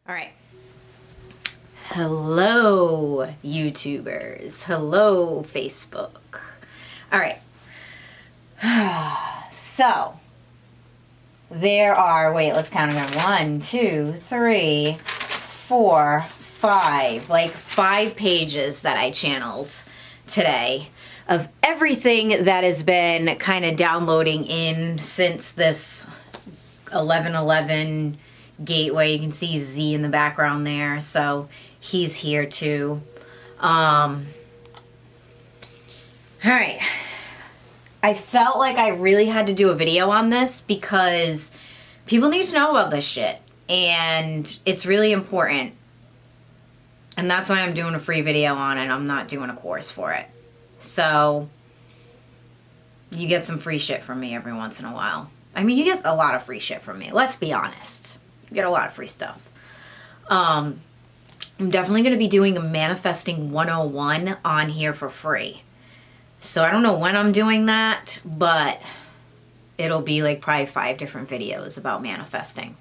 All right. Hello, YouTubers. Hello, Facebook. All right. So, there are, wait, let's count them. 1, 2, 3, 4, 5. Like 5 pages that I channeled today of everything that has been kind of downloading in since this 11/11 gateway. You can see Z in the background there, so he's here too. All right. I felt like I really had to do a video on this because people need to know about this shit, and it's really important. And that's why I'm doing a free video on it. I'm not doing a course for it. So you get some free shit from me every once in a while. I mean, you get a lot of free shit from me. Let's be honest. You get a lot of free stuff. I'm definitely going to be doing a Manifesting 101 on here for free. So I don't know when I'm doing that, but it'll be like probably 5 different videos about manifesting.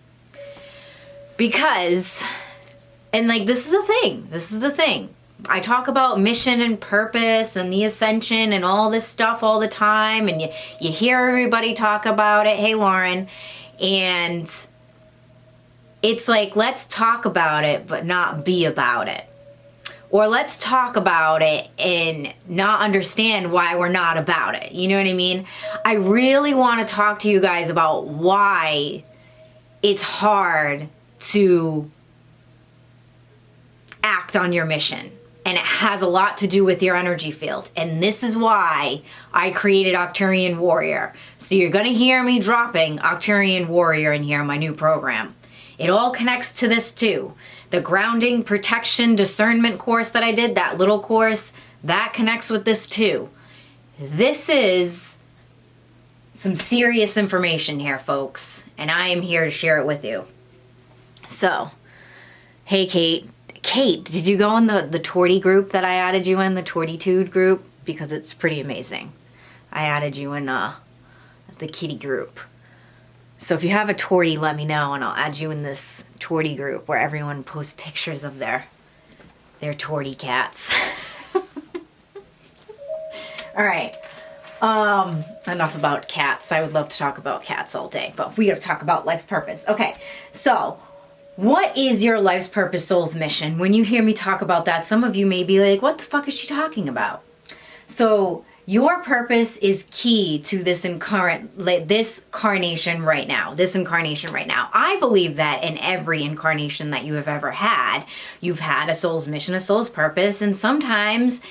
Because, and like this is the thing. I talk about mission and purpose and the Ascension and all this stuff all the time, and you hear everybody talk about it. Hey, Lauren. And it's like, let's talk about it, but not be about it. Or let's talk about it and not understand why we're not about it. You know what I mean? I really want to talk to you guys about why it's hard to act on your mission. And it has a lot to do with your energy field. And this is why I created Arcturian Warrior. So you're going to hear me dropping Arcturian Warrior in here in my new program. It all connects to this too. The grounding, protection, discernment course that I did, that little course, that connects with this too. This is some serious information here, folks. And I am here to share it with you. So, hey, Kate. Kate, did you go in the Torty group that I added you in, the Tortitude group? Because it's pretty amazing. I added you in the kitty group. So if you have a Torty, let me know, and I'll add you in this Torty group where everyone posts pictures of their Torty cats. All right. Enough about cats. I would love to talk about cats all day, but we got to talk about life's purpose. Okay, so what is your life's purpose, soul's mission? When you hear me talk about that, some of you may be like, what the fuck is she talking about? So your purpose is key to this incarnation right now. I believe that in every incarnation that you have ever had, you've had a soul's mission, a soul's purpose, and sometimes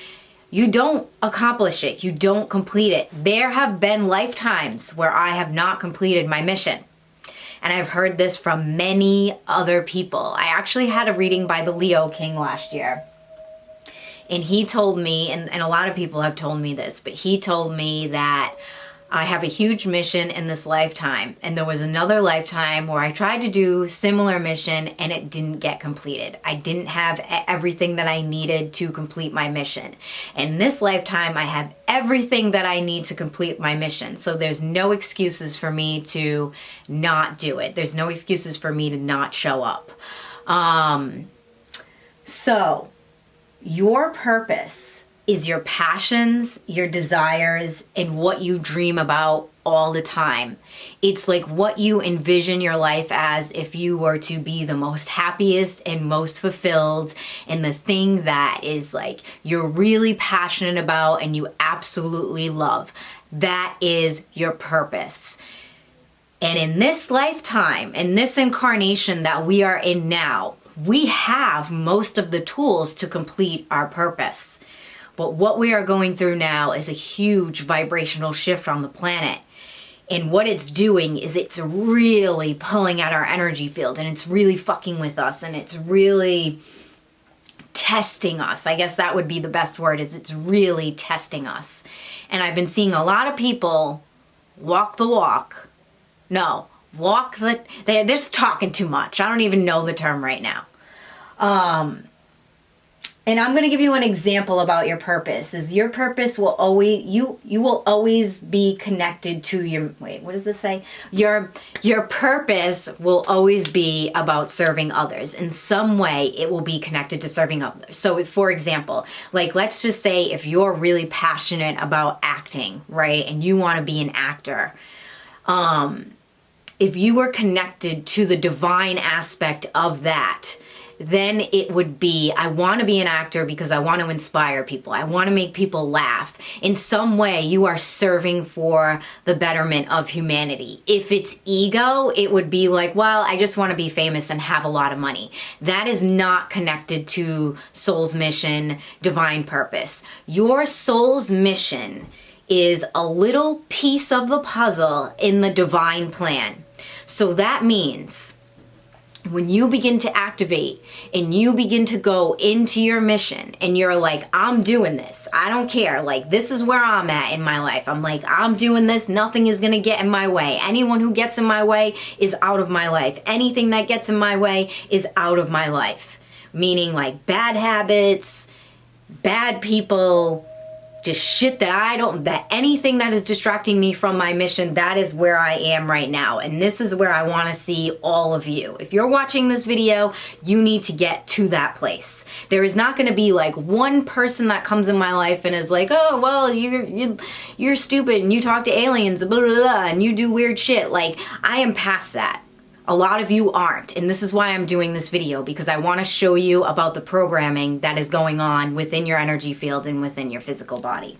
you don't accomplish it. You don't complete it. There have been lifetimes where I have not completed my mission. And I've heard this from many other people. I actually had a reading by the Leo King last year. And he told me, and a lot of people have told me this, but he told me that I have a huge mission in this lifetime. And there was another lifetime where I tried to do similar mission and it didn't get completed. I didn't have everything that I needed to complete my mission. In this lifetime, I have everything that I need to complete my mission. So there's no excuses for me to not do it. There's no excuses for me to not show up. So your purpose is your passions, your desires, and what you dream about all the time. It's like what you envision your life as if you were to be the most happiest and most fulfilled, and the thing that is like you're really passionate about and you absolutely love. That is your purpose. And in this lifetime, in this incarnation that we are in now, we have most of the tools to complete our purpose. But what we are going through now is a huge vibrational shift on the planet. And what it's doing is it's really pulling at our energy field, and it's really fucking with us, and it's really testing us. I guess that would be the best word, is it's really testing us. And I've been seeing a lot of people walk the walk. No, walk the... They're just talking too much. I don't even know the term right now. And I'm going to give you an example about your purpose. Is your purpose will always, you will always be connected to your, wait, what does this say? Your purpose will always be about serving others. In some way, it will be connected to serving others. So for example, like let's just say if you're really passionate about acting, right? And you want to be an actor. If you were connected to the divine aspect of that, then it would be, I want to be an actor because I want to inspire people. I want to make people laugh. In some way, you are serving for the betterment of humanity. If it's ego, it would be like, well, I just want to be famous and have a lot of money. That is not connected to soul's mission, divine purpose. Your soul's mission is a little piece of the puzzle in the divine plan. So that means when you begin to activate and you begin to go into your mission and you're like, I'm doing this. I don't care. Like, this is where I'm at in my life. I'm like, I'm doing this. Nothing is going to get in my way. Anyone who gets in my way is out of my life. Anything that gets in my way is out of my life. Meaning like bad habits, bad people, just shit that anything that is distracting me from my mission, that is where I am right now. And this is where I want to see all of you. If you're watching this video, you need to get to that place. There is not going to be like one person that comes in my life and is like, oh, well, you're stupid and you talk to aliens, blah, blah, blah, and you do weird shit. Like, I am past that. A lot of you aren't, and this is why I'm doing this video, because I want to show you about the programming that is going on within your energy field and within your physical body.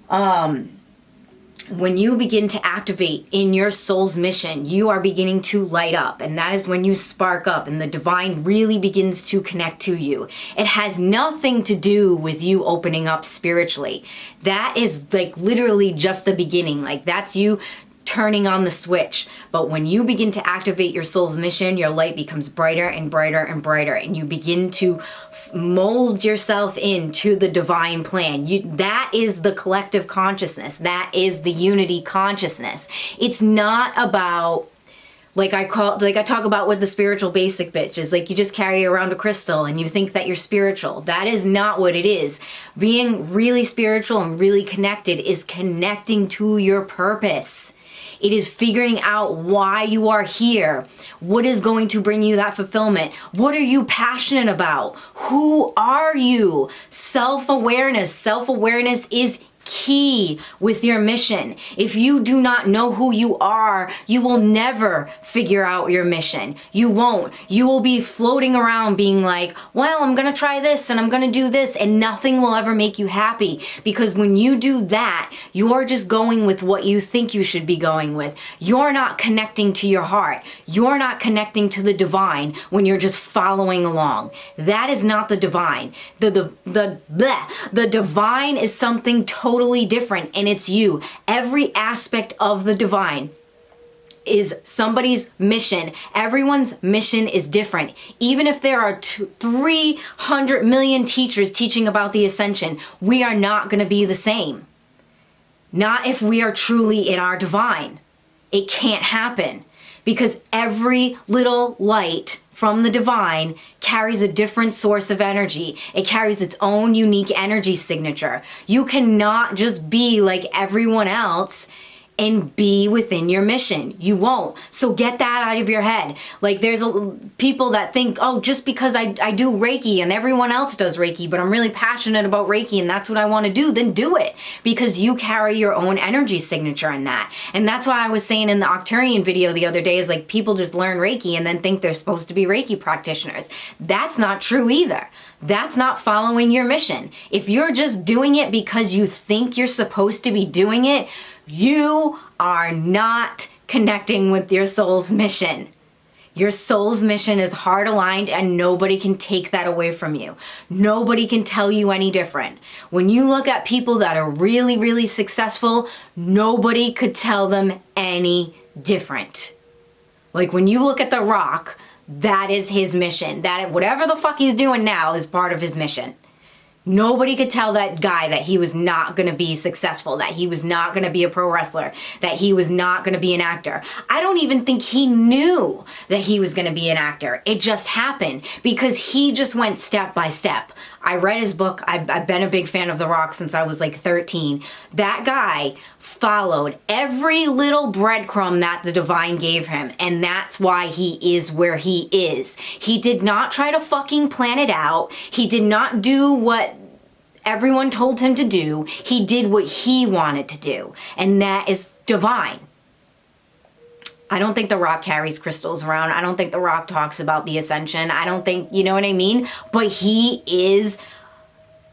When you begin to activate in your soul's mission, you are beginning to light up, and that is when you spark up and the divine really begins to connect to you. It has nothing to do with you opening up spiritually. That is like literally just the beginning. Like, that's you turning on the switch. But when you begin to activate your soul's mission, your light becomes brighter and brighter and brighter, and you begin to mold yourself into the divine plan. That is the collective consciousness. That is the unity consciousness. It's not about, like I talk about with the spiritual basic bitch, is like you just carry around a crystal and you think that you're spiritual. That is not what it is. Being really spiritual and really connected is connecting to your purpose. It is figuring out why you are here. What is going to bring you that fulfillment? What are you passionate about? Who are you? Self-awareness. Self-awareness is key with your mission. If you do not know who you are, you will never figure out your mission. You won't. You will be floating around being like, well, I'm going to try this and I'm going to do this, and nothing will ever make you happy, because when you do that, you're just going with what you think you should be going with. You're not connecting to your heart. You're not connecting to the divine when you're just following along. That is not the divine. The divine is something totally different, and it's you. Every aspect of the divine is somebody's mission. Everyone's mission is different. Even if there are 300 million teachers teaching about the Ascension, we are not going to be the same. Not if we are truly in our divine. It can't happen, because every little light from the divine carries a different source of energy. It carries its own unique energy signature. You cannot just be like everyone else and be within your mission. You won't. So get that out of your head. Like, there's people that think, oh, just because I do Reiki and everyone else does Reiki, but I'm really passionate about Reiki and that's what I want to do, then do it, because you carry your own energy signature in that. And that's why I was saying in the Arcturian video the other day, is like, people just learn Reiki and then think they're supposed to be Reiki practitioners. That's not true either. That's not following your mission. If you're just doing it because you think you're supposed to be doing it, you are not connecting with your soul's mission. Your soul's mission is heart aligned, and nobody can take that away from you. Nobody can tell you any different. When you look at people that are really, really successful, nobody could tell them any different. Like, when you look at The Rock, that is his mission. That whatever the fuck he's doing now is part of his mission. Nobody could tell that guy that he was not going to be successful, that he was not going to be a pro wrestler, that he was not going to be an actor. I don't even think he knew that he was going to be an actor. It just happened because he just went step by step. I read his book. I've been a big fan of The Rock since I was like 13. That guy followed every little breadcrumb that the divine gave him, and that's why he is where he is. He did not try to fucking plan it out. He did not do what everyone told him to do. He did what he wanted to do, and that is divine. I don't think The Rock carries crystals around. I don't think The Rock talks about the Ascension. I don't think, you know what I mean? But he is,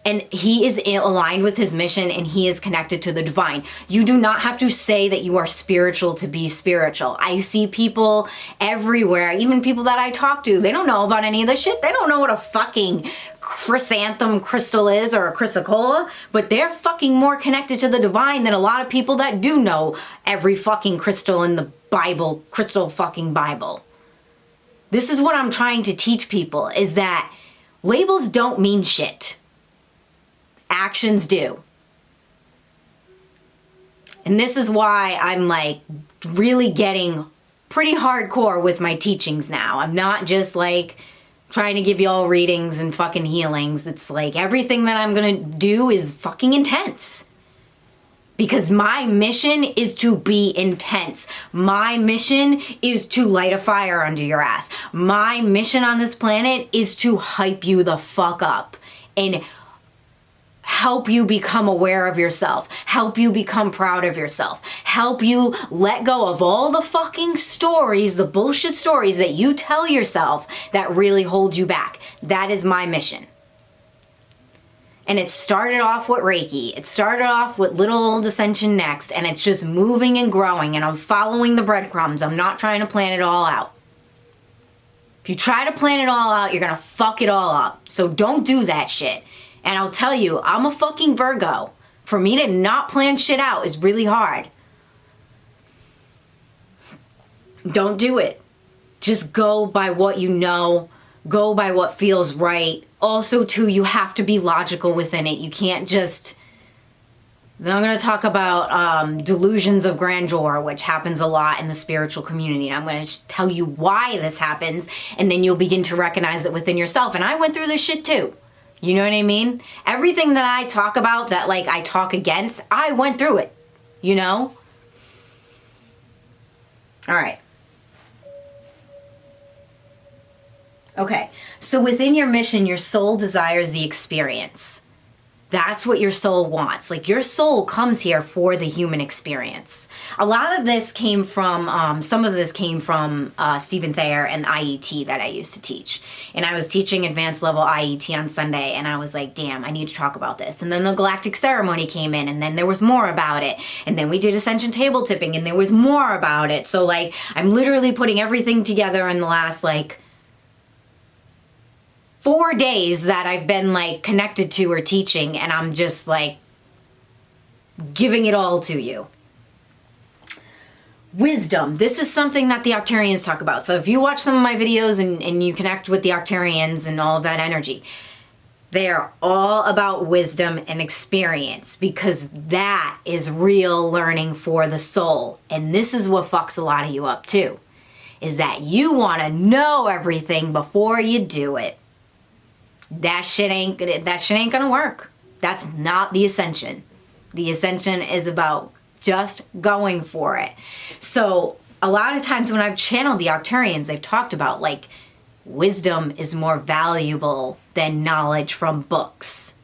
and he is aligned with his mission, and he is connected to the divine. You do not have to say that you are spiritual to be spiritual. I see people everywhere, even people that I talk to, they don't know about any of this shit. They don't know what a fucking chrysanthemum crystal is or a chrysocolla, but they're fucking more connected to the divine than a lot of people that do know every fucking crystal in the Bible, crystal fucking Bible. This is what I'm trying to teach people, is that labels don't mean shit. Actions do. And this is why I'm like really getting pretty hardcore with my teachings now. I'm not just like trying to give you all readings and fucking healings. It's like everything that I'm gonna do is fucking intense. Because my mission is to be intense. My mission is to light a fire under your ass. My mission on this planet is to hype you the fuck up and help you become aware of yourself, help you become proud of yourself, help you let go of all the fucking stories, the bullshit stories that you tell yourself that really hold you back. That is my mission. And it started off with Reiki. It started off with little old Ascension next, and it's just moving and growing, and I'm following the breadcrumbs. I'm not trying to plan it all out. If you try to plan it all out, you're gonna fuck it all up. So don't do that shit. And I'll tell you, I'm a fucking Virgo. For me to not plan shit out is really hard. Don't do it. Just go by what you know. Go by what feels right. Also, too, you have to be logical within it. You can't just... Then I'm going to talk about delusions of grandeur, which happens a lot in the spiritual community. I'm going to tell you why this happens, and then you'll begin to recognize it within yourself. And I went through this shit, too. You know what I mean? Everything that I talk about that, like, I talk against, I went through it. You know? All right. Okay. So within your mission, your soul desires the experience. That's what your soul wants. Like, your soul comes here for the human experience. A lot of this came from, some of this came from Stephen Thayer and IET that I used to teach. And I was teaching advanced level IET on Sunday, and I was like, damn, I need to talk about this. And then the Galactic Ceremony came in, and then there was more about it. And then we did Ascension table tipping, and there was more about it. So, like, I'm literally putting everything together in the last, like, 4 days that I've been like connected to or teaching, and I'm just like giving it all to you. Wisdom. This is something that the Arcturians talk about. So if you watch some of my videos and you connect with the Arcturians and all of that energy, they are all about wisdom and experience, because that is real learning for the soul. And this is what fucks a lot of you up too, is that you want to know everything before you do it. That shit ain't gonna work. That's not the Ascension. The Ascension is about just going for it. So a lot of times when I've channeled the Arcturians, they've talked about like wisdom is more valuable than knowledge from books.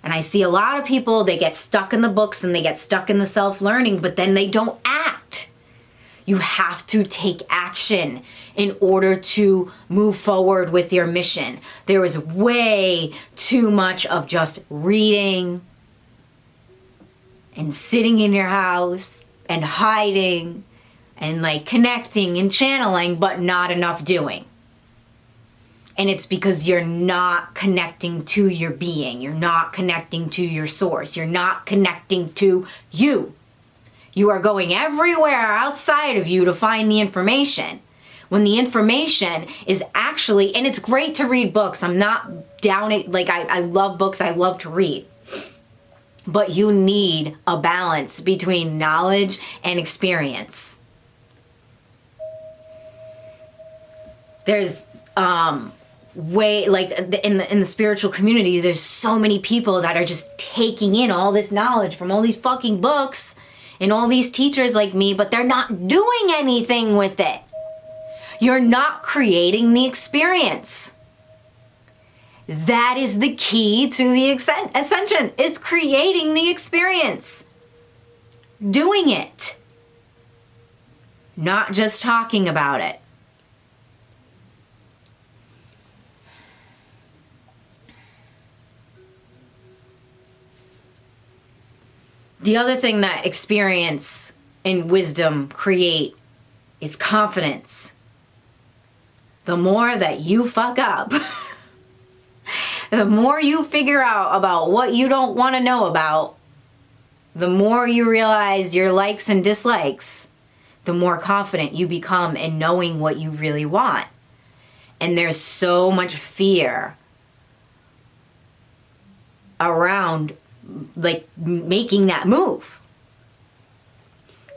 And I see a lot of people, they get stuck in the books and they get stuck in the self-learning, but then they don't act. You have to take action in order to move forward with your mission. There is way too much of just reading and sitting in your house and hiding and like connecting and channeling, but not enough doing. And it's because you're not connecting to your being. You're not connecting to your source. You're not connecting to you. You are going everywhere outside of you to find the information, when the information is actually, and it's great to read books. I'm not down it. Like I love books. I love to read. But you need a balance between knowledge and experience. There's way, like in the spiritual community, there's so many people that are just taking in all this knowledge from all these fucking books and all these teachers like me, but they're not doing anything with it. You're not creating the experience. That is the key to the ascension, is creating the experience. Doing it. Not just talking about it. The other thing that experience and wisdom create is confidence. The more that you fuck up, the more you figure out about what you don't want to know about, the more you realize your likes and dislikes, the more confident you become in knowing what you really want. And there's so much fear around like making that move.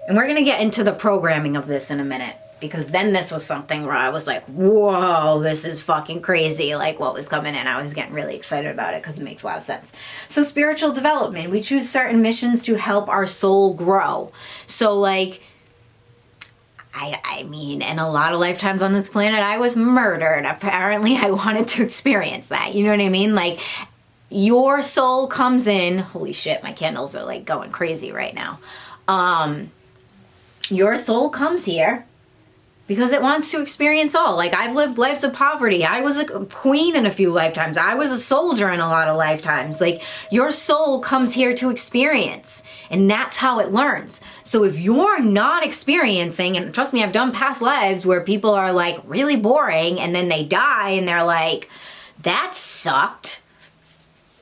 And we're going to get into the programming of this in a minute, because then this was something where I was like, whoa, this is fucking crazy. Like what was coming in, I was getting really excited about it because it makes a lot of sense. So spiritual development, we choose certain missions to help our soul grow. So like, I mean, in a lot of lifetimes on this planet, I was murdered. Apparently I wanted to experience that. You know what I mean? Like your soul comes in. Holy shit, my candles are like going crazy right now. Your soul comes here because it wants to experience all. Like I've lived lives of poverty. I was a queen in a few lifetimes. I was a soldier in a lot of lifetimes. Like your soul comes here to experience, and that's how it learns. So if you're not experiencing, and trust me, I've done past lives where people are like really boring and then they die and they're like, that sucked.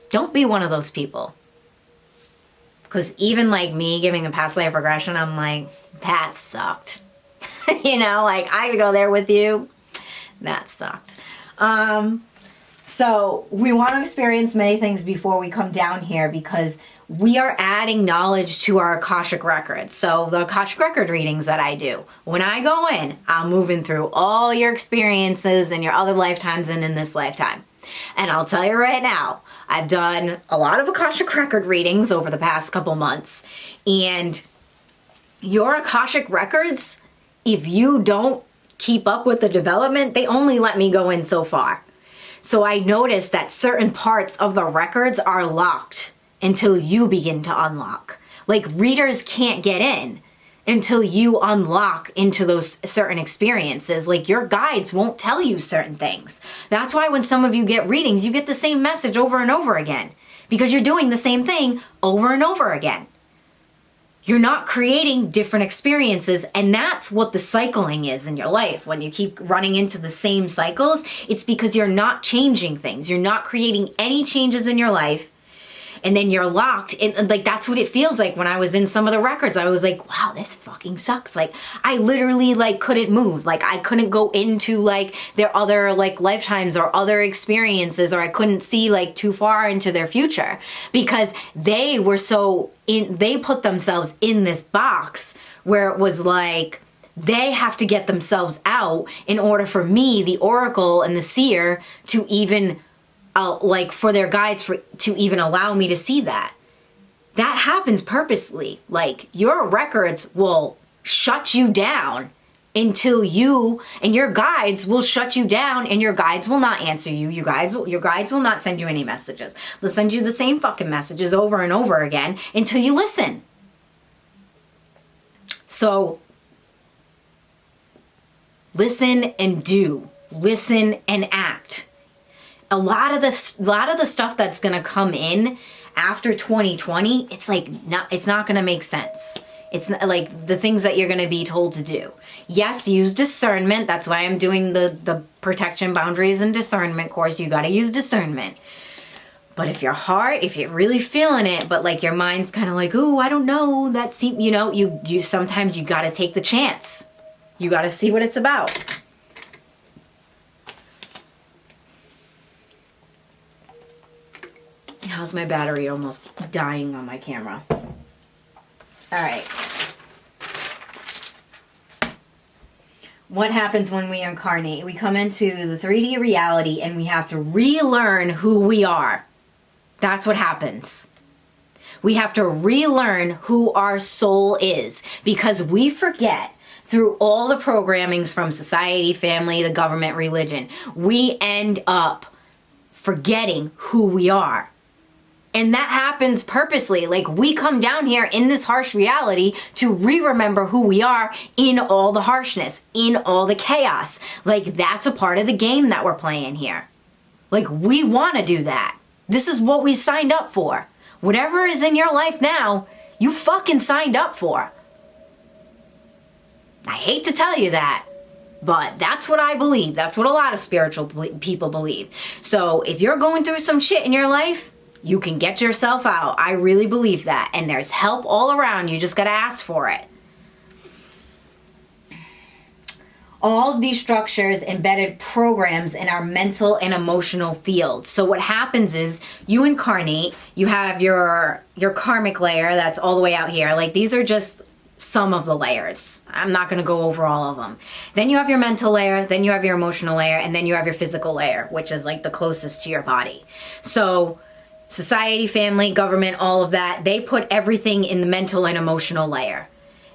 Don't be one of those people. Because even like me giving a past life regression, I'm like, that sucked. You know, like I could go there with you. That sucked. So we want to experience many things before we come down here, because we are adding knowledge to our Akashic Records. So the Akashic Record readings that I do, when I go in, I'm moving through all your experiences in your other lifetimes and in this lifetime. And I'll tell you right now, I've done a lot of Akashic Record readings over the past couple months, and your Akashic Records, if you don't keep up with the development, they only let me go in so far. So I noticed that certain parts of the records are locked until you begin to unlock. Like readers can't get in until you unlock into those certain experiences. Like your guides won't tell you certain things. That's why when some of you get readings, you get the same message over and over again, because you're doing the same thing over and over again. You're not creating different experiences, and that's what the cycling is in your life. When you keep running into the same cycles, it's because you're not changing things. You're not creating any changes in your life, and then you're locked in. Like that's what it feels like when I was in some of the records. I was like, wow, this fucking sucks. Like I literally like couldn't move. Like I couldn't go into like their other like lifetimes or other experiences, or I couldn't see like too far into their future, because they were so they put themselves in this box where it was like they have to get themselves out in order for me, the oracle and the seer, to even like for their guides to even allow me to see that. That happens purposely. Like your records will shut you down until you, and your guides will shut you down, and your guides will not answer you. Your guides will not send you any messages. They'll send you the same fucking messages over and over again until you listen. So listen and do. Listen and act. A lot of the stuff that's going to come in after 2020, it's like it's not going to make sense. It's not, like the things that you're going to be told to do. Yes, use discernment. That's why I'm doing the protection, boundaries, and discernment course. You got to use discernment. But if your heart, if you're really feeling it, but like your mind's kind of like, oh, I don't know, that seems, you know, you sometimes you got to take the chance. You got to see what it's about. How's my battery almost dying on my camera? All right. What happens when we incarnate? We come into the 3D reality and we have to relearn who we are. That's what happens. We have to relearn who our soul is because we forget through all the programmings from society, family, the government, religion. We end up forgetting who we are. And that happens purposely. Like, we come down here in this harsh reality to remember who we are in all the harshness, in all the chaos. Like, that's a part of the game that we're playing here. Like, we want to do that. This is what we signed up for. Whatever is in your life now, you fucking signed up for. I hate to tell you that, but that's what I believe. That's what a lot of spiritual people believe. So if you're going through some shit in your life, you can get yourself out. I really believe that. And there's help all around. You just got to ask for it. All of these structures embedded programs in our mental and emotional fields. So what happens is you incarnate, you have your karmic layer that's all the way out here. Like, these are just some of the layers. I'm not going to go over all of them. Then you have your mental layer, then you have your emotional layer, and then you have your physical layer, which is like the closest to your body. So society, family, government, all of that, they put everything in the mental and emotional layer.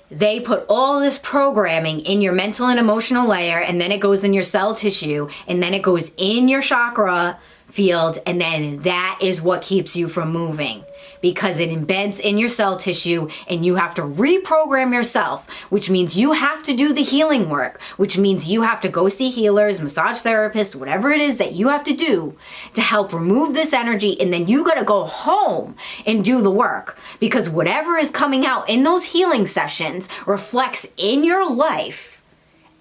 They put all this programming in your mental and emotional layer, and then it goes in your cell tissue, and then it goes in your chakra field, and then that is what keeps you from moving, because it embeds in your cell tissue, and you have to reprogram yourself, which means you have to do the healing work, which means you have to go see healers, massage therapists, whatever it is that you have to do to help remove this energy. And then you got to go home and do the work, because whatever is coming out in those healing sessions reflects in your life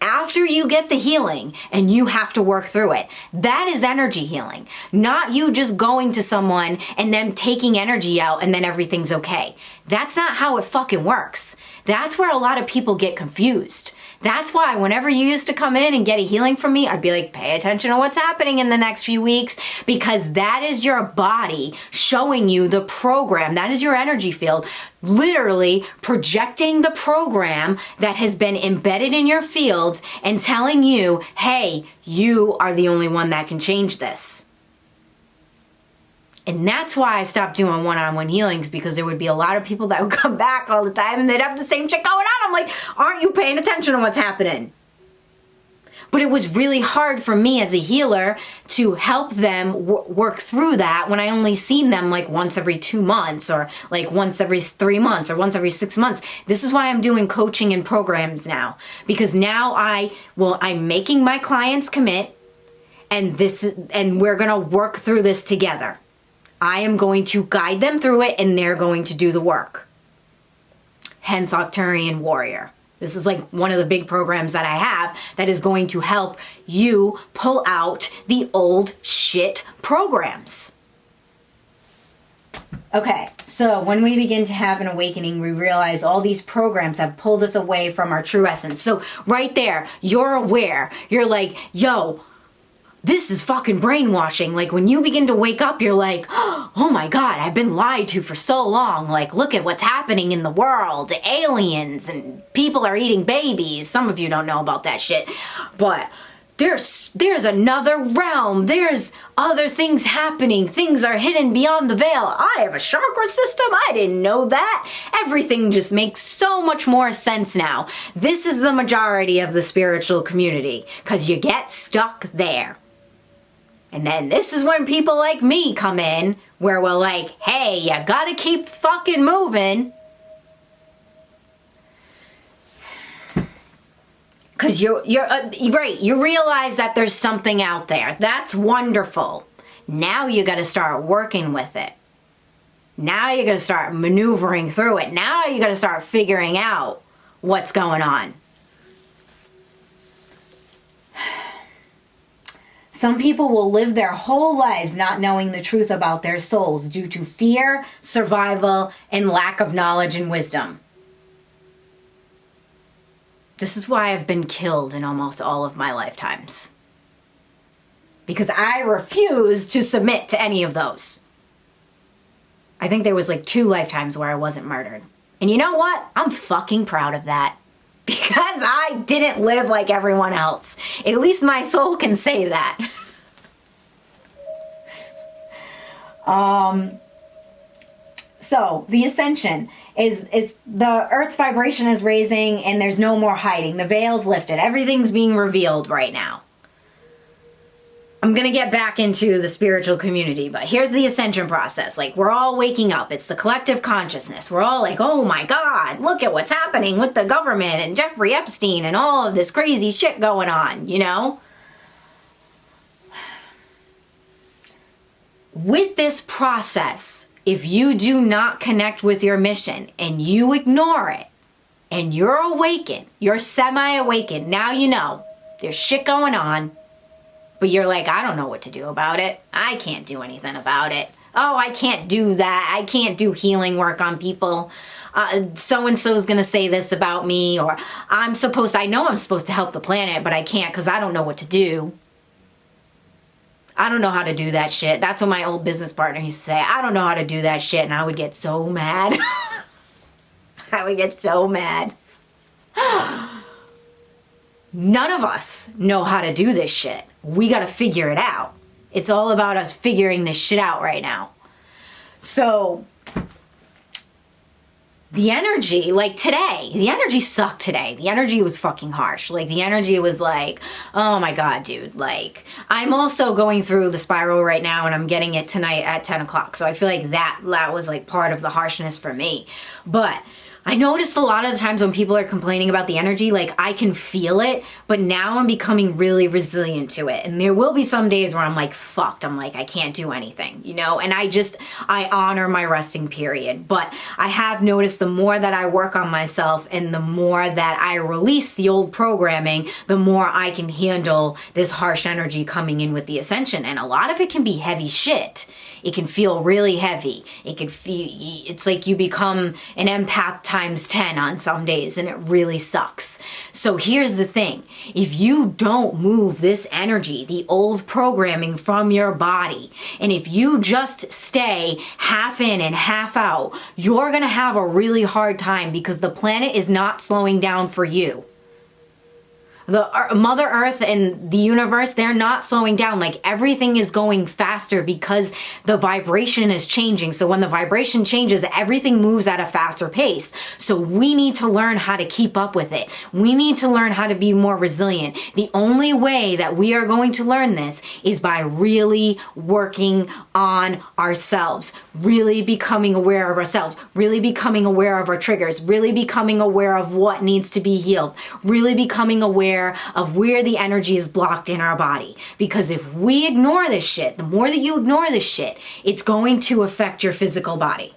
after you get the healing, and you have to work through it. That is energy healing, not you just going to someone and them taking energy out and then everything's okay. That's not how it fucking works. That's where a lot of people get confused. That's why whenever you used to come in and get a healing from me, I'd be like, pay attention to what's happening in the next few weeks, because that is your body showing you the program. That is your energy field, literally projecting the program that has been embedded in your field and telling you, hey, you are the only one that can change this. And that's why I stopped doing one-on-one healings, because there would be a lot of people that would come back all the time and they'd have the same shit going on. I'm like, aren't you paying attention to what's happening? But it was really hard for me as a healer to help them work through that when I only seen them like once every 2 months, or like once every 3 months, or once every 6 months. This is why I'm doing coaching and programs now, because now I'm making my clients commit, and we're gonna work through this together. I am going to guide them through it, and they're going to do the work. Hence Arcturian Warrior. This is like one of the big programs that I have that is going to help you pull out the old shit programs. Okay, so when we begin to have an awakening, we realize all these programs have pulled us away from our true essence. So right there, you're aware. You're like, yo, this is fucking brainwashing. Like, when you begin to wake up, you're like, oh my God, I've been lied to for so long. Like, look at what's happening in the world. Aliens and people are eating babies. Some of you don't know about that shit. But there's another realm. There's other things happening. Things are hidden beyond the veil. I have a chakra system. I didn't know that. Everything just makes so much more sense now. This is the majority of the spiritual community, because you get stuck there. And then this is when people like me come in, where we're like, hey, you gotta keep fucking moving. Because you're right, you realize that there's something out there. That's wonderful. Now you gotta start working with it. Now you gotta start maneuvering through it. Now you gotta start figuring out what's going on. Some people will live their whole lives not knowing the truth about their souls due to fear, survival, and lack of knowledge and wisdom. This is why I've been killed in almost all of my lifetimes. Because I refuse to submit to any of those. I think there was like 2 lifetimes where I wasn't murdered. And you know what? I'm fucking proud of that. Because I didn't live like everyone else. At least my soul can say that. So the Ascension is the Earth's vibration is raising and there's no more hiding. The veil's lifted. Everything's being revealed right now. I'm going to get back into the spiritual community, but here's the Ascension process. Like, we're all waking up. It's the collective consciousness. We're all like, oh my God, look at what's happening with the government and Jeffrey Epstein and all of this crazy shit going on, you know? With this process, if you do not connect with your mission and you ignore it and you're awakened, you're semi-awakened, now you know there's shit going on. But you're like, I don't know what to do about it. I can't do anything about it. Oh, I can't do that. I can't do healing work on people. So-and-so is going to say this about me. Or I know I'm supposed to help the planet, but I can't because I don't know what to do. I don't know how to do that shit. That's what my old business partner used to say. I don't know how to do that shit. And I would get so mad. I would get so mad. None of us know how to do this shit. We got to figure it out. It's all about us figuring this shit out right now. So, the energy, like today, the energy sucked today. The energy was fucking harsh. Like, the energy was like, oh my God, dude. Like, I'm also going through the spiral right now and I'm getting it tonight at 10 o'clock. So I feel like that was like part of the harshness for me. But I noticed a lot of the times when people are complaining about the energy, like I can feel it, but now I'm becoming really resilient to it. And there will be some days where I'm like, fucked. I'm like, I can't do anything, you know? And I honor my resting period. But I have noticed the more that I work on myself and the more that I release the old programming, the more I can handle this harsh energy coming in with the Ascension. And a lot of it can be heavy shit. It can feel really heavy. It's like you become an empath times 10 on some days and it really sucks. So here's the thing. If you don't move this energy, the old programming from your body, and if you just stay half in and half out, you're going to have a really hard time because the planet is not slowing down for you. The Mother Earth and the universe, they're not slowing down. Like everything is going faster because the vibration is changing. So when the vibration changes, everything moves at a faster pace. So we need to learn how to keep up with it. We need to learn how to be more resilient. The only way that we are going to learn this is by really working on ourselves, really becoming aware of ourselves, really becoming aware of our triggers, really becoming aware of what needs to be healed, really becoming aware of where the energy is blocked in our body. Because if we ignore this shit, the more that you ignore this shit, it's going to affect your physical body.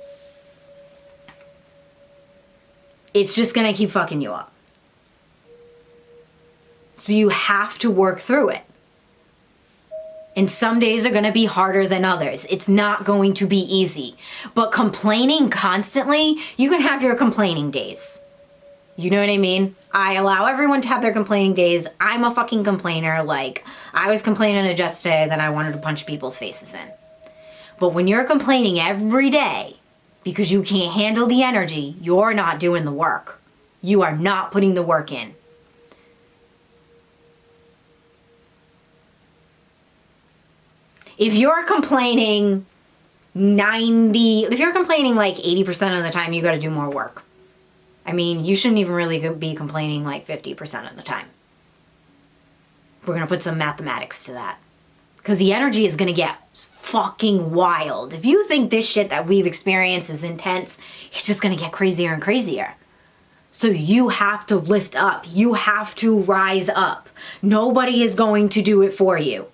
It's just going to keep fucking you up. So you have to work through it. And some days are going to be harder than others. It's not going to be easy. But complaining constantly, you can have your complaining days. You know what I mean? I allow everyone to have their complaining days. I'm a fucking complainer. Like, I was complaining to Jess today that I wanted to punch people's faces in. But when you're complaining every day because you can't handle the energy, you're not doing the work. You are not putting the work in. If you're complaining if you're complaining like 80% of the time, you got to do more work. I mean, you shouldn't even really be complaining like 50% of the time. We're going to put some mathematics to that. Because the energy is going to get fucking wild. If you think this shit that we've experienced is intense, it's just going to get crazier and crazier. So you have to lift up. You have to rise up. Nobody is going to do it for you.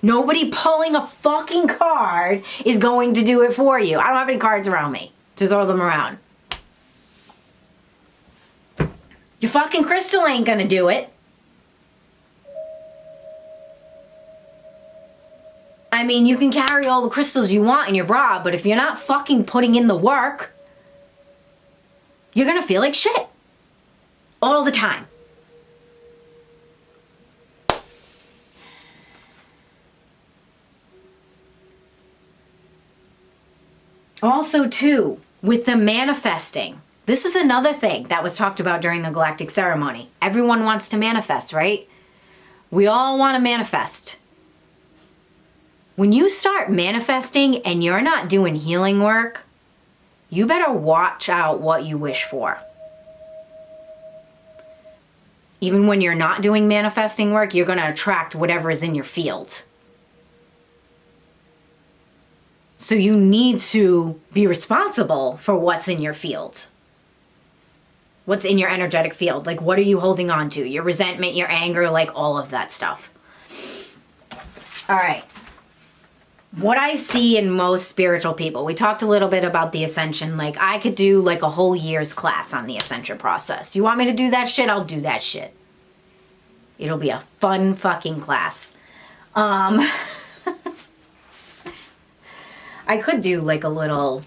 Nobody pulling a fucking card is going to do it for you. I don't have any cards around me to throw them around. Your fucking crystal ain't gonna do it. I mean, you can carry all the crystals you want in your bra, but if you're not fucking putting in the work, you're gonna feel like shit. All the time. Also, too, with the manifesting, this is another thing that was talked about during the galactic ceremony. Everyone wants to manifest, right? We all want to manifest. When you start manifesting and you're not doing healing work, you better watch out what you wish for. Even when you're not doing manifesting work, you're going to attract whatever is in your field. So you need to be responsible for what's in your field. What's in your energetic field. Like, what are you holding on to? Your resentment, your anger, like all of that stuff. All right. What I see in most spiritual people, we talked a little bit about the Ascension. Like, I could do like a whole year's class on the Ascension process. You want me to do that shit? I'll do that shit. It'll be a fun fucking class. I could do like a little,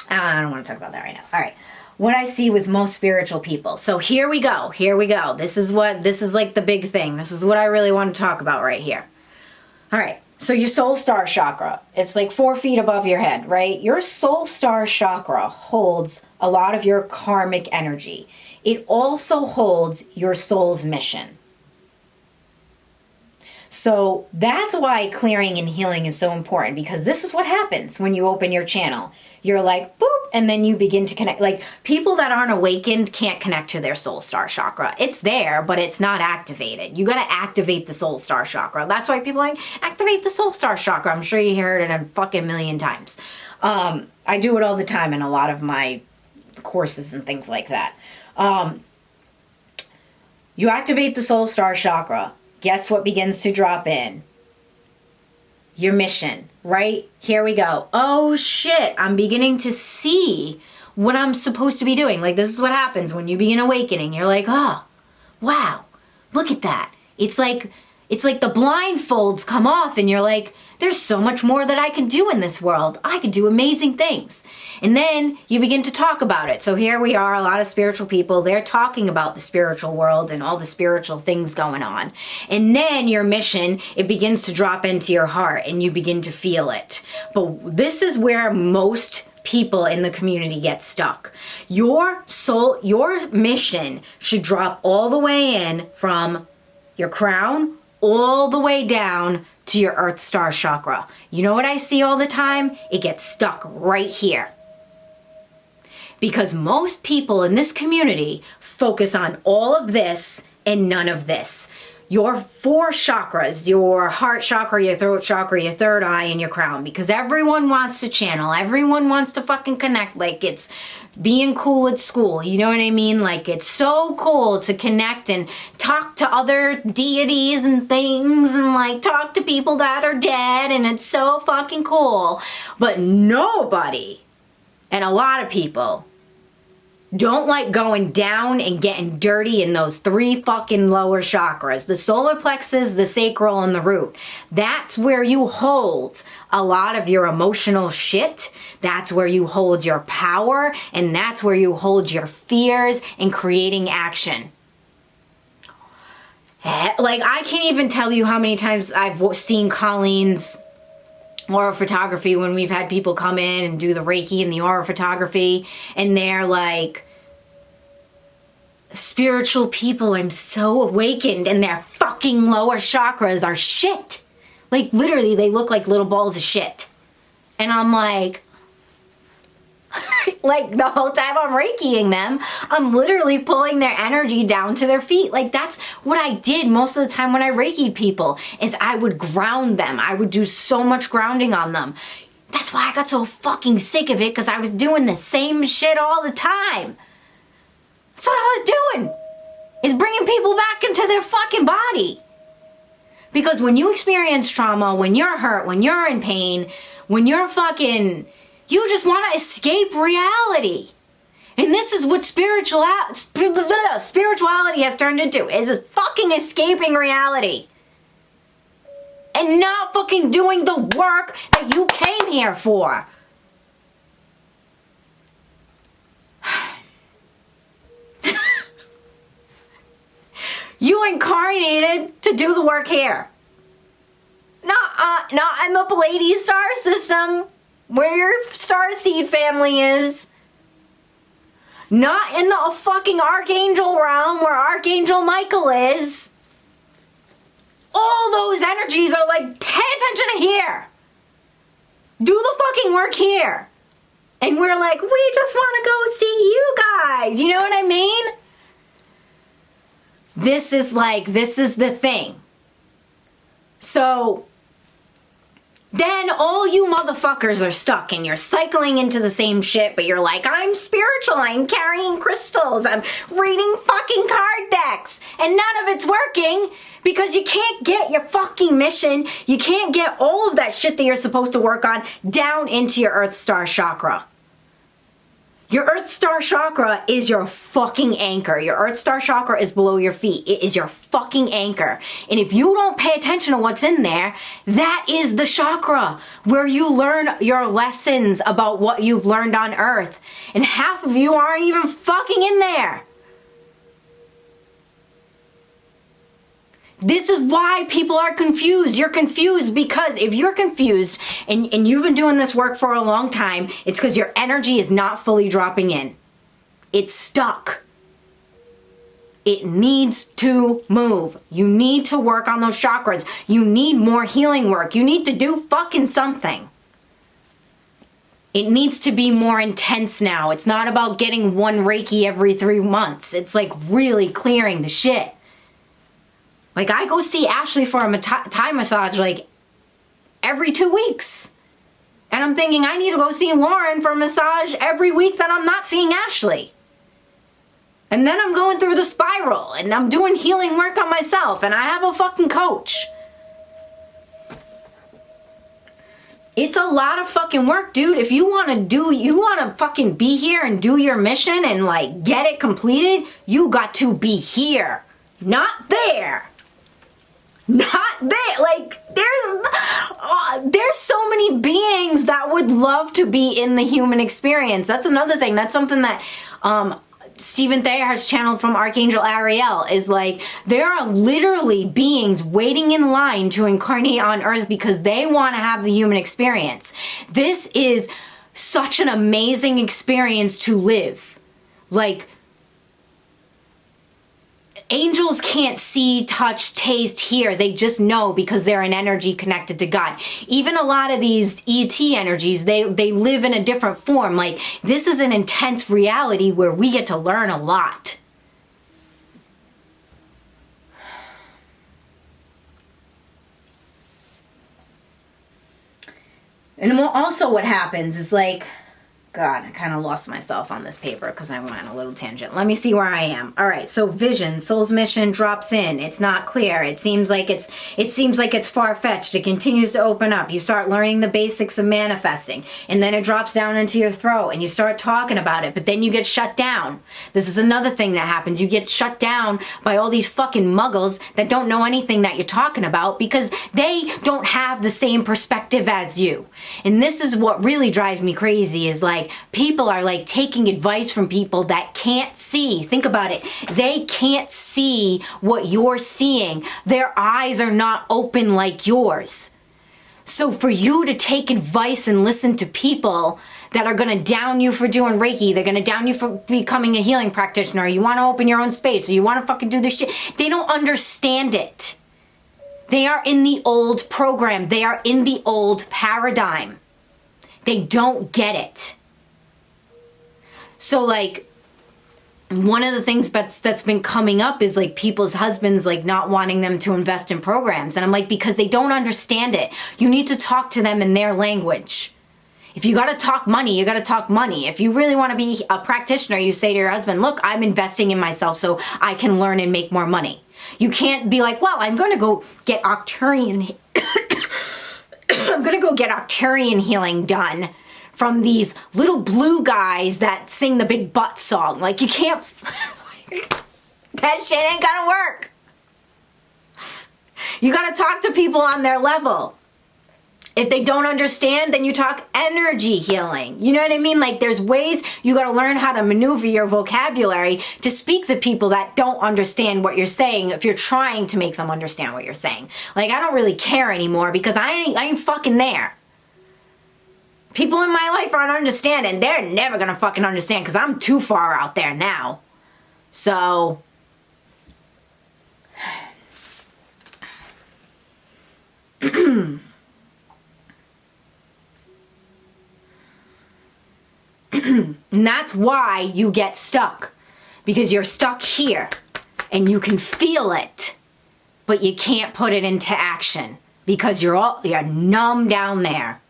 I don't want to talk about that right now. All right. What I see with most spiritual people. So here we go. This is like the big thing. This is what I really want to talk about right here. All right. So your soul star chakra, it's like 4 feet above your head, right? Your soul star chakra holds a lot of your karmic energy. It also holds your soul's mission. So that's why clearing and healing is so important, because this is what happens when you open your channel. You're like, boop, and then you begin to connect. Like, people that aren't awakened can't connect to their soul star chakra. It's there, but it's not activated. You got to activate the soul star chakra. That's why people are like, activate the soul star chakra. I'm sure you heard it a fucking million times. I do it all the time in a lot of my courses and things like that. You activate the soul star chakra. Guess what begins to drop in? Your mission, right? Here we go. Oh shit, I'm beginning to see what I'm supposed to be doing. Like, this is what happens when you begin awakening. You're like, oh, wow, look at that. It's like the blindfolds come off and you're like, there's so much more that I can do in this world. I could do amazing things. And then you begin to talk about it. So here we are, a lot of spiritual people, they're talking about the spiritual world and all the spiritual things going on. And then your mission, it begins to drop into your heart and you begin to feel it. But this is where most people in the community get stuck. Your soul, your mission should drop all the way in from your crown all the way down to your earth star chakra. You know what I see all the time? It gets stuck right here. Because most people in this community focus on all of this and none of this. Your 4 chakras, your heart chakra, your throat chakra, your third eye, and your crown. Because everyone wants to channel. Everyone wants to fucking connect like it's being cool at school. You know what I mean? Like, it's so cool to connect and talk to other deities and things and like talk to people that are dead, and it's so fucking cool. But nobody, and a lot of people, don't like going down and getting dirty in those 3 fucking lower chakras. The solar plexus, the sacral, and the root. That's where you hold a lot of your emotional shit. That's where you hold your power. And that's where you hold your fears and creating action. Like, I can't even tell you how many times I've seen Colleen's aura photography when we've had people come in and do the Reiki and the aura photography, and they're like, spiritual people, I'm so awakened, and their fucking lower chakras are shit. Like, literally, they look like little balls of shit. And I'm like, like, the whole time I'm Reikiing them, I'm literally pulling their energy down to their feet. Like, that's what I did most of the time when I Reikied people, is I would ground them. I would do so much grounding on them. That's why I got so fucking sick of it, because I was doing the same shit all the time. That's what I was doing, is bringing people back into their fucking body. Because when you experience trauma, when you're hurt, when you're in pain, when you're fucking, you just want to escape reality. And this is what spirituality has turned into, is fucking escaping reality. And not fucking doing the work that you came here for. You incarnated to do the work here. Not in the Pleiades star system. where your starseed family is. Not in the fucking Archangel realm where Archangel Michael is. All those energies are like, pay attention to here. Do the fucking work here. And we're like, we just want to go see you guys. You know what I mean? This is the thing. So then all you motherfuckers are stuck and you're cycling into the same shit, but you're like, I'm spiritual, I'm carrying crystals, I'm reading fucking card decks, and none of it's working because you can't get your fucking mission, you can't get all of that shit that you're supposed to work on down into your Earth Star chakra. Your Earth Star chakra is your fucking anchor. Your Earth Star chakra is below your feet. It is your fucking anchor. And if you don't pay attention to what's in there, that is the chakra where you learn your lessons about what you've learned on Earth. And half of you aren't even fucking in there. This is why people are confused. You're confused because if you're confused and you've been doing this work for a long time, it's because your energy is not fully dropping in. It's stuck. It needs to move. You need to work on those chakras. You need more healing work. You need to do fucking something. It needs to be more intense now. It's not about getting one Reiki every 3 months. It's like really clearing the shit. Like, I go see Ashley for a Thai massage, like, every 2 weeks. And I'm thinking I need to go see Lauren for a massage every week that I'm not seeing Ashley. And then I'm going through the spiral, and I'm doing healing work on myself, and I have a fucking coach. It's a lot of fucking work, dude. If you want to fucking be here and do your mission and, like, get it completed, you got to be here. Not there. Not there. Like, there's so many beings that would love to be in the human experience. That's another thing. That's something that Stephen Thayer has channeled from Archangel Ariel, is like, there are literally beings waiting in line to incarnate on Earth because they want to have the human experience. This is such an amazing experience to live. Like, angels can't see, touch, taste, hear. They just know because they're an energy connected to God. Even a lot of these ET energies, they live in a different form. Like, this is an intense reality where we get to learn a lot. And also what happens is, like, God, I kind of lost myself on this paper because I went on a little tangent. Let me see where I am. All right, so vision, soul's mission drops in. It's not clear. It seems like it's far-fetched. It continues to open up. You start learning the basics of manifesting, and then it drops down into your throat, and you start talking about it, but then you get shut down. This is another thing that happens. You get shut down by all these fucking muggles that don't know anything that you're talking about because they don't have the same perspective as you. And this is what really drives me crazy, is like, people are like taking advice from people that can't see. Think about it. They can't see what you're seeing. Their eyes are not open like yours. So for you to take advice and listen to people that are going to down you for doing Reiki, they're going to down you for becoming a healing practitioner, you want to open your own space, or you want to fucking do this shit, they don't understand it. They are in the old program. They are in the old paradigm. They don't get it. So, like, one of the things that's been coming up is, like, people's husbands, like, not wanting them to invest in programs. And I'm like, because they don't understand it. You need to talk to them in their language. If you got to talk money, you got to talk money. If you really want to be a practitioner, you say to your husband, look, I'm investing in myself so I can learn and make more money. You can't be like, well, I'm going to go get Arcturian healing done from these little blue guys that sing the big butt song. Like, you can't, that shit ain't gonna work. You gotta talk to people on their level. If they don't understand, then you talk energy healing. You know what I mean? Like, there's ways you gotta learn how to maneuver your vocabulary to speak to people that don't understand what you're saying if you're trying to make them understand what you're saying. Like, I don't really care anymore because I ain't fucking there. People in my life aren't understanding. They're never gonna fucking understand because I'm too far out there now. So... and that's why you get stuck. Because you're stuck here. And you can feel it. But you can't put it into action. Because you're numb down there.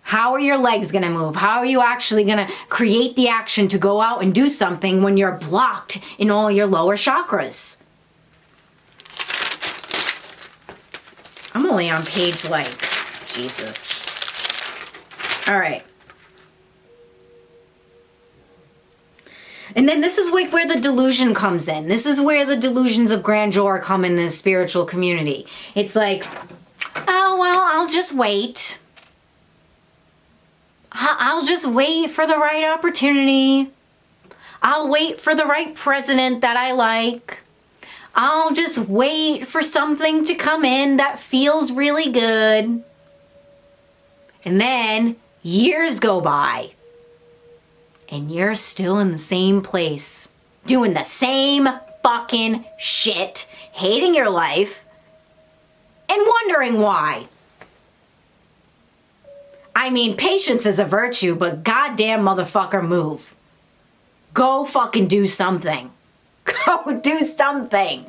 How are your legs going to move? How are you actually going to create the action to go out and do something when you're blocked in all your lower chakras? I'm only on page Jesus. All right. And then this is like where the delusion comes in. This is where the delusions of grandeur come in the spiritual community. It's like, oh, well, I'll just wait. I'll just wait for the right opportunity. I'll wait for the right president that I like. I'll just wait for something to come in that feels really good. And then years go by. And you're still in the same place. Doing the same fucking shit. Hating your life. And wondering why. I mean, patience is a virtue, but goddamn motherfucker move. Go fucking do something. Go do something.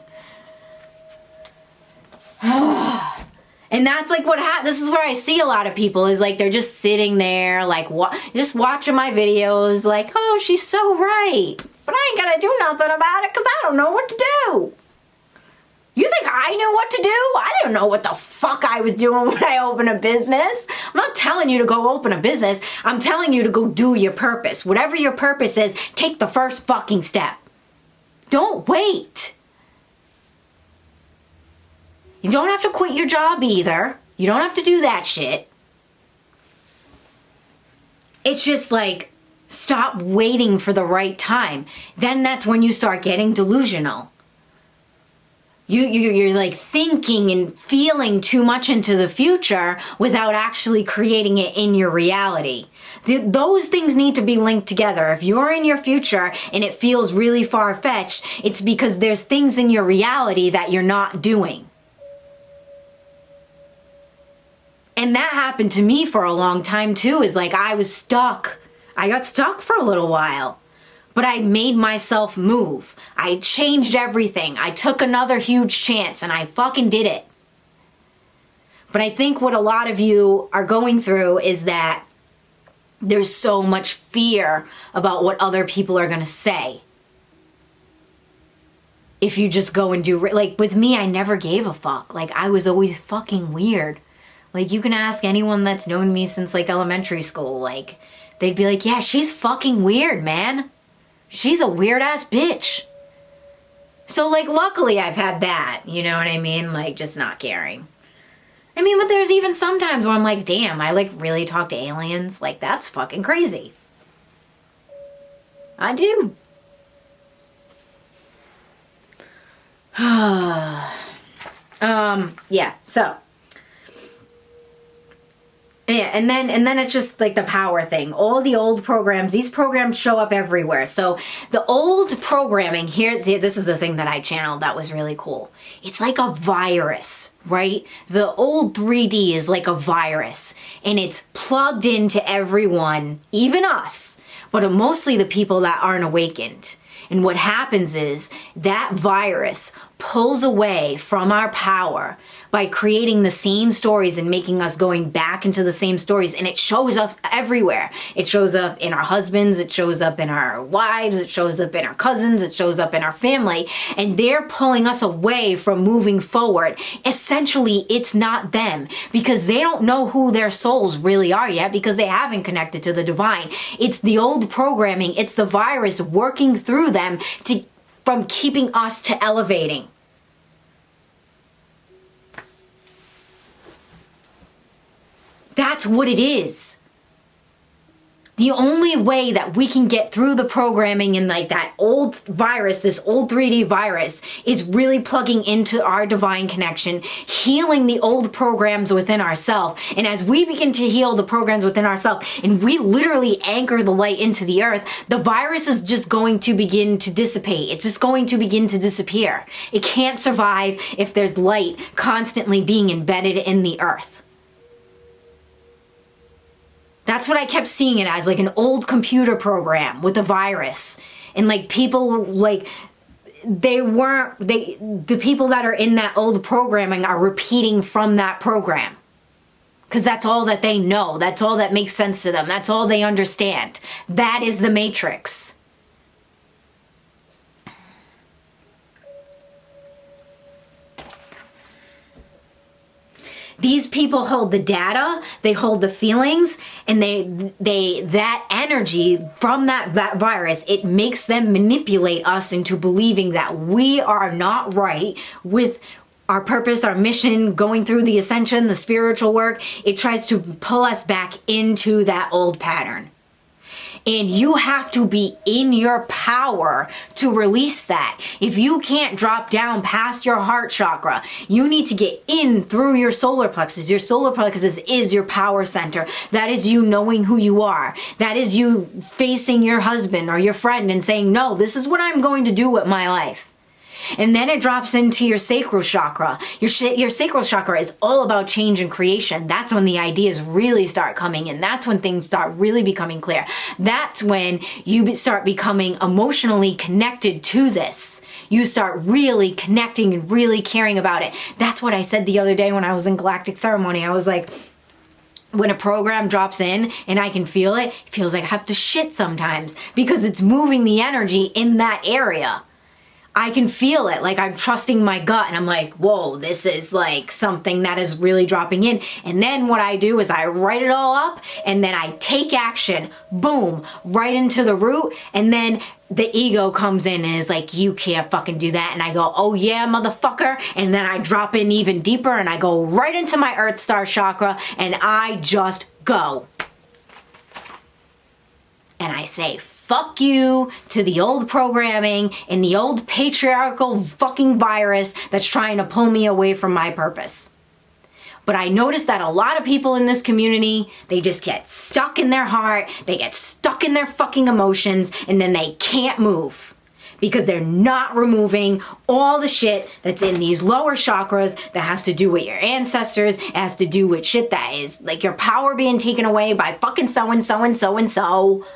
And that's like what this is where I see a lot of people is like they're just sitting there like just watching my videos like, oh, she's so right. But I ain't gonna do nothing about it because I don't know what to do. You think I knew what to do? I didn't know what the fuck I was doing when I opened a business. I'm not telling you to go open a business. I'm telling you to go do your purpose. Whatever your purpose is, take the first fucking step. Don't wait. You don't have to quit your job either. You don't have to do that shit. It's just like, stop waiting for the right time. Then that's when you start getting delusional. You're like thinking and feeling too much into the future without actually creating it in your reality. Those things need to be linked together. If you're in your future and it feels really far-fetched, it's because there's things in your reality that you're not doing. And that happened to me for a long time too, is like I was stuck. I got stuck for a little while. But I made myself move. I changed everything. I took another huge chance and I fucking did it. But I think what a lot of you are going through is that there's so much fear about what other people are going to say. If you just go and do, like with me, I never gave a fuck. Like I was always fucking weird. Like you can ask anyone that's known me since like elementary school. Like they'd be like, yeah, she's fucking weird, man. She's a weird ass bitch. So like luckily I've had that, you know what I mean? Like just not caring. I mean, but there's even sometimes where I'm like, damn, I like really talk to aliens. Like that's fucking crazy. I do. Yeah, so. Yeah, and then it's just like the power thing. All the old programs, these programs show up everywhere. So the old programming here, this is the thing that I channeled that was really cool. It's like a virus, right? The old 3D is like a virus and it's plugged into everyone, even us, but mostly the people that aren't awakened. And what happens is that virus pulls away from our power by creating the same stories and making us going back into the same stories. And it shows up everywhere. It shows up in our husbands. It shows up in our wives. It shows up in our cousins. It shows up in our family. And they're pulling us away from moving forward. Essentially, it's not them because they don't know who their souls really are yet because they haven't connected to the divine. It's the old programming. It's the virus working through them from keeping us to elevating. That's what it is. The only way that we can get through the programming and like that old virus, this old 3D virus, is really plugging into our divine connection, healing the old programs within ourselves. And as we begin to heal the programs within ourselves, and we literally anchor the light into the earth, the virus is just going to begin to dissipate. It's just going to begin to disappear. It can't survive if there's light constantly being embedded in the earth. That's what I kept seeing it as, like an old computer program with a virus. And like people, like the people that are in that old programming are repeating from that program. Because that's all that they know. That's all that makes sense to them. That's all they understand. That is the Matrix. These people hold the data, they hold the feelings, and that energy from that virus, it makes them manipulate us into believing that we are not right with our purpose, our mission, going through the ascension, the spiritual work. It tries to pull us back into that old pattern. And you have to be in your power to release that. If you can't drop down past your heart chakra, you need to get in through your solar plexus. Your solar plexus is your power center. That is you knowing who you are. That is you facing your husband or your friend and saying, no, this is what I'm going to do with my life. And then it drops into your sacral chakra. Your sacral chakra is all about change and creation. That's when the ideas really start coming in. That's when things start really becoming clear. That's when you start becoming emotionally connected to this. You start really connecting and really caring about it. That's what I said the other day when I was in Galactic Ceremony. I was like, when a program drops in and I can feel it, it feels like I have to shit sometimes because it's moving the energy in that area. I can feel it, like I'm trusting my gut and I'm like, whoa, this is like something that is really dropping in. And then what I do is I write it all up and then I take action, boom, right into the root. And then the ego comes in and is like, you can't fucking do that. And I go, oh yeah, motherfucker. And then I drop in even deeper and I go right into my Earth Star chakra and I just go. And I say, fuck you to the old programming and the old patriarchal fucking virus that's trying to pull me away from my purpose. But I noticed that a lot of people in this community, they just get stuck in their heart, they get stuck in their fucking emotions, and then they can't move. Because they're not removing all the shit that's in these lower chakras that has to do with your ancestors, it has to do with shit that is like your power being taken away by fucking so and so and so and so.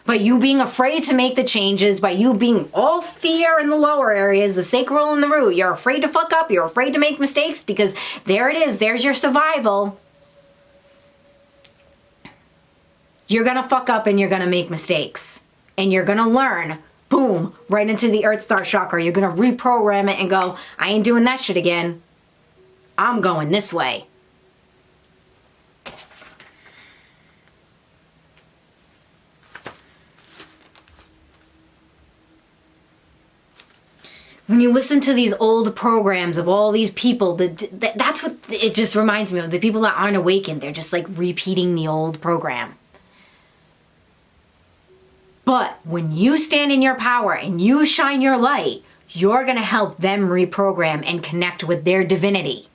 By you being afraid to make the changes, by you being all fear in the lower areas, the sacral and the root, you're afraid to fuck up, you're afraid to make mistakes because there it is, there's your survival. You're gonna fuck up and you're gonna make mistakes. And you're gonna learn, boom, right into the Earth Star chakra. You're gonna reprogram it and go, I ain't doing that shit again. I'm going this way. When you listen to these old programs of all these people, that's what it just reminds me of. The people that aren't awakened, they're just like repeating the old program. But when you stand in your power and you shine your light, you're going to help them reprogram and connect with their divinity.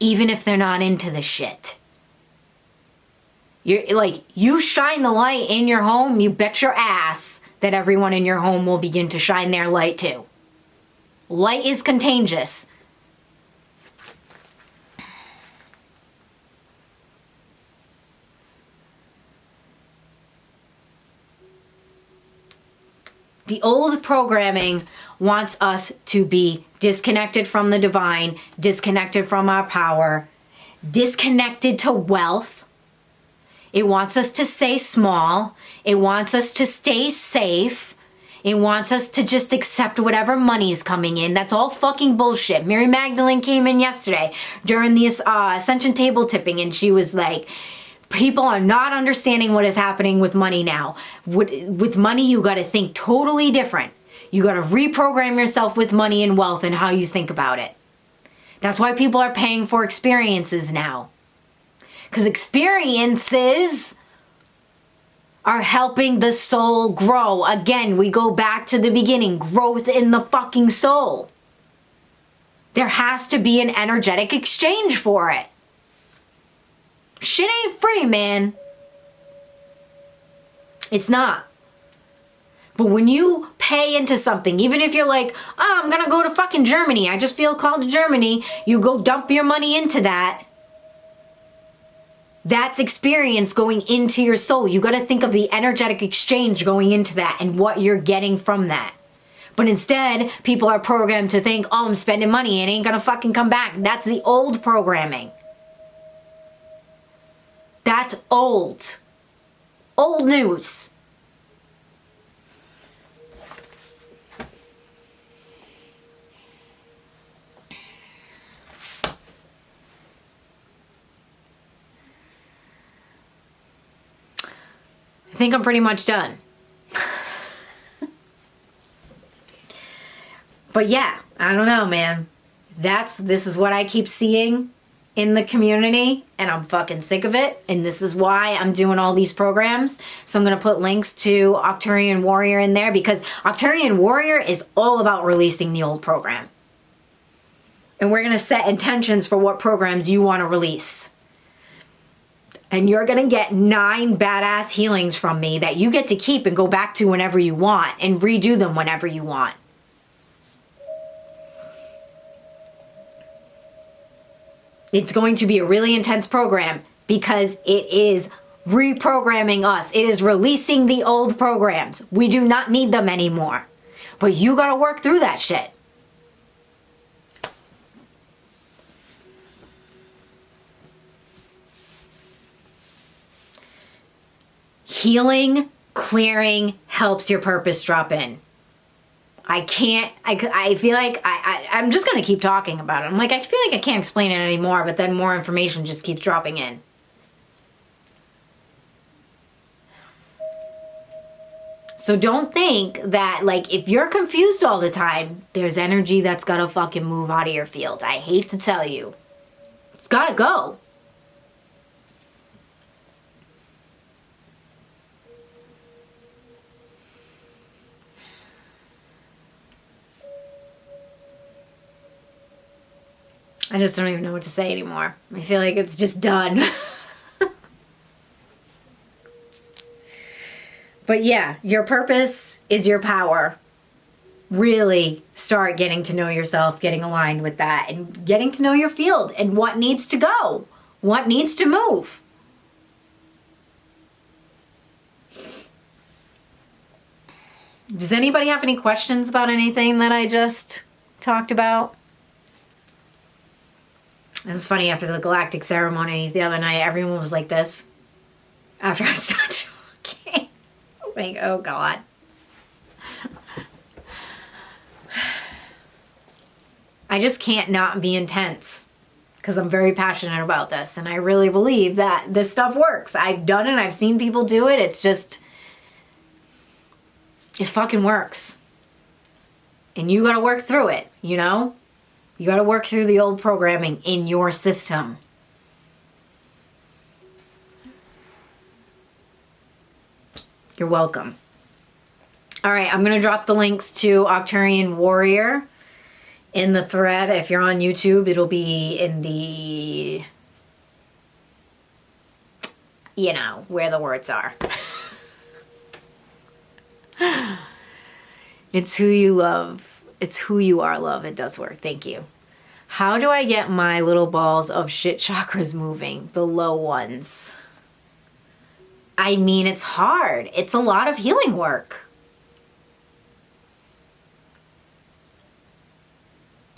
Even if they're not into the shit. You're like, you shine the light in your home, you bet your ass that everyone in your home will begin to shine their light too. Light is contagious. The old programming wants us to be disconnected from the divine, disconnected from our power, disconnected to wealth. It wants us to stay small. It wants us to stay safe. It wants us to just accept whatever money is coming in. That's all fucking bullshit. Mary Magdalene came in yesterday during the Ascension table tipping and she was like, people are not understanding what is happening with money now. With money, you got to think totally different. You got to reprogram yourself with money and wealth and how you think about it. That's why people are paying for experiences now. Because experiences are helping the soul grow. Again, we go back to the beginning. Growth in the fucking soul. There has to be an energetic exchange for it. Shit ain't free, man. It's not. But when you pay into something, even if you're like, oh, I'm gonna go to fucking Germany, I just feel called to Germany, you go dump your money into that. That's experience going into your soul. You gotta think of the energetic exchange going into that and what you're getting from that. But instead, people are programmed to think, oh, I'm spending money, it ain't gonna fucking come back. That's the old programming. That's old. Old news. I think I'm pretty much done. But yeah, I don't know, man. This is what I keep seeing in the community, and I'm fucking sick of it. And this is why I'm doing all these programs. So I'm going to put links to Arcturian Warrior in there, because Arcturian Warrior is all about releasing the old program. And we're going to set intentions for what programs you want to release. And you're going to get 9 badass healings from me that you get to keep and go back to whenever you want and redo them whenever you want. It's going to be a really intense program because it is reprogramming us. It is releasing the old programs. We do not need them anymore. But you got to work through that shit. Healing, clearing helps your purpose drop in. I feel like I'm just going to keep talking about it. I'm like, I feel like I can't explain it anymore, but then more information just keeps dropping in. So don't think that, like, if you're confused all the time, there's energy that's got to fucking move out of your field. I hate to tell you. It's got to go. I just don't even know what to say anymore. I feel like it's just done. But yeah, your purpose is your power. Really start getting to know yourself, getting aligned with that, and getting to know your field and what needs to go, what needs to move. Does anybody have any questions about anything that I just talked about? This is funny, after the galactic ceremony the other night, everyone was like this. After I started talking. Like, oh God. I just can't not be intense. Because I'm very passionate about this. And I really believe that this stuff works. I've done it. I've seen people do it. It's just... it fucking works. And you gotta work through it, you know? You got to work through the old programming in your system. You're welcome. All right, I'm going to drop the links to Arcturian Warrior in the thread. If you're on YouTube, it'll be in the, you know, where the words are. It's who you love. It's who you are, love. It does work. Thank you. How do I get my little balls of shit chakras moving? The low ones. I mean, it's hard. It's a lot of healing work.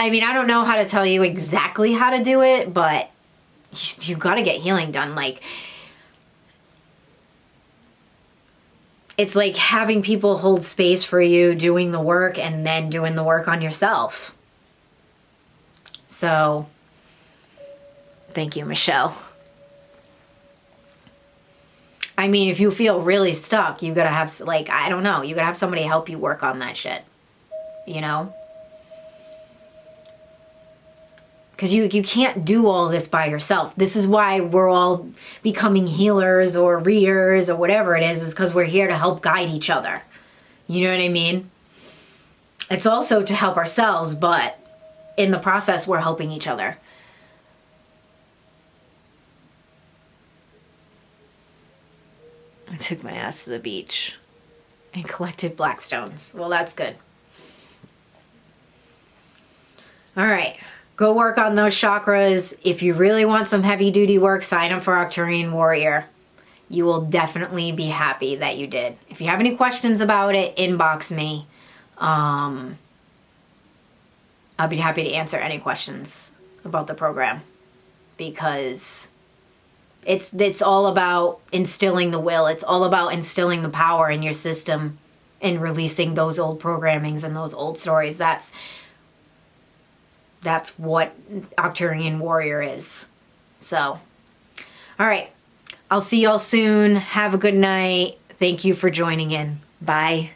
I mean, I don't know how to tell you exactly how to do it, but you got to get healing done. Like, it's like having people hold space for you, doing the work, and then doing the work on yourself. So, thank you, Michelle. I mean, if you feel really stuck, you gotta have, like, I don't know, you gotta have somebody help you work on that shit. You know? Because you can't do all this by yourself. This is why we're all becoming healers or readers or whatever it is because we're here to help guide each other. You know what I mean? It's also to help ourselves, but in the process, we're helping each other. I took my ass to the beach and collected black stones. Well, that's good. All right. Go work on those chakras. If you really want some heavy duty work, sign up for Arcturian Warrior. You will definitely be happy that you did. If you have any questions about it, inbox me. I'll be happy to answer any questions about the program, because it's all about instilling the will. It's all about instilling the power in your system and releasing those old programmings and those old stories. That's what Arcturian Warrior is. So, all right. I'll see y'all soon. Have a good night. Thank you for joining in. Bye.